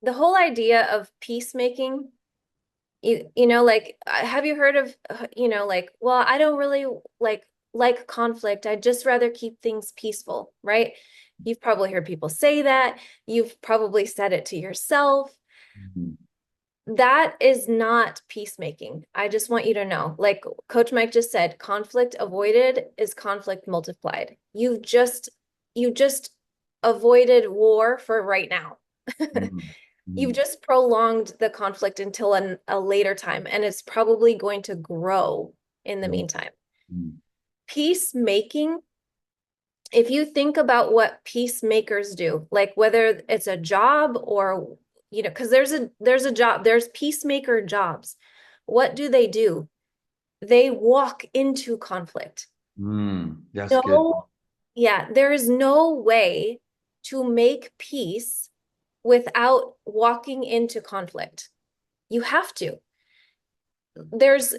the whole idea of peacemaking, like, have you heard of, like, well, I don't really like conflict. I'd just rather keep things peaceful, right? You've probably heard people say that. You've probably said it to yourself. Mhm. That is not peacemaking. I just want you to know, like Coach Mike just said, conflict avoided is conflict multiplied. You just avoided war for right now. Mhm. You've Mhm. just prolonged the conflict until a later time, and it's probably going to grow in the Mhm. meantime. Mhm. Peacemaking, if you think about what peacemakers do, like whether it's a job or, because there's a job, there's peacemaker jobs. What do? They walk into conflict. That's good. No, yeah, there is no way to make peace without walking into conflict. You have to. There's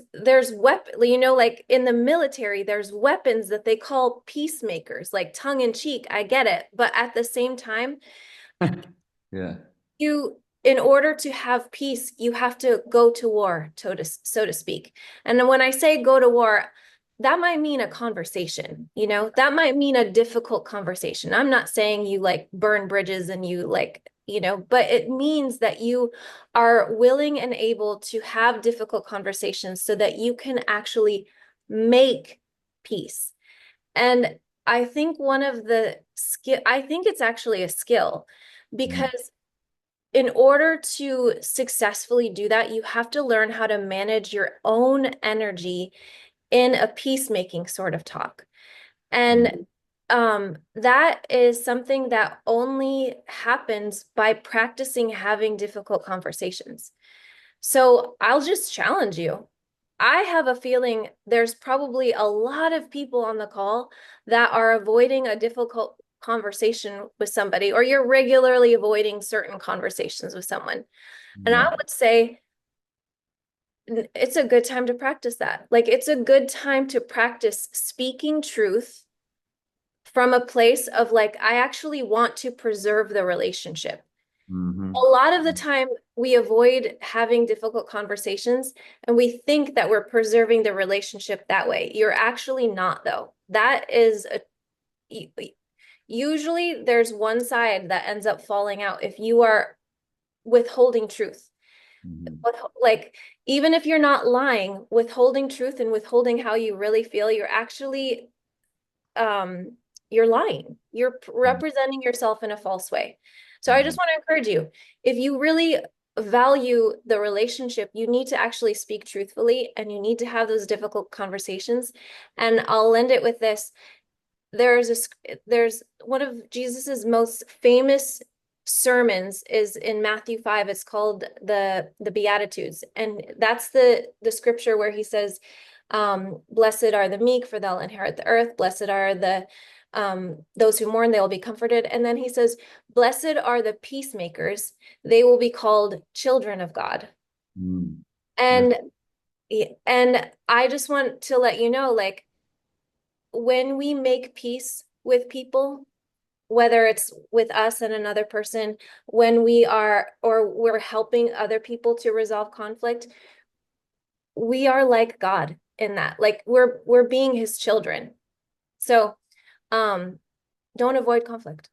weapon, like in the military, there's weapons that they call peacemakers, like tongue in cheek. I get it, but at the same time, Yeah. in order to have peace, you have to go to war, so to speak. And when I say go to war, that might mean a conversation, that might mean a difficult conversation. I'm not saying you like burn bridges and you like, but it means that you are willing and able to have difficult conversations so that you can actually make peace. And I think I think it's actually a skill Mhm. because in order to successfully do that, you have to learn how to manage your own energy in a peacemaking sort of talk. Mhm. And that is something that only happens by practicing having difficult conversations. So I'll just challenge you. I have a feeling there's probably a lot of people on the call that are avoiding a difficult conversation with somebody, or you're regularly avoiding certain conversations with someone. And I Yeah. would say it's a good time to practice that. Like, it's a good time to practice speaking truth from a place of like, I actually want to preserve the relationship. A Mhm. lot of the time, we avoid having difficult conversations and we think that we're preserving the relationship that way. You're actually not, though. That is usually there's one side that ends up falling out if you are withholding truth. Mhm. Like, even if you're not lying, withholding truth and withholding how you really feel, you're actually um you're lying. You're Mhm. representing yourself in a false way. So I just Mhm. want to encourage you, if you really value the relationship, you need to actually speak truthfully and you need to have those difficult conversations. And I'll end it with this. There's one of Jesus's most famous sermons is in Matthew 5. It's called the Beatitudes. And that's the scripture where he says, blessed are the meek, for they'll inherit the earth. Blessed are the those who mourn, they will be comforted. And then he says, blessed are the peacemakers, they will be called children of God. Mhm. That's And and I just want to let you know, like, when we make peace with people, whether it's with us and another person, when we are or we're helping other people to resolve conflict, we are like God in that. Like, we're being his children. So, um, don't avoid conflict.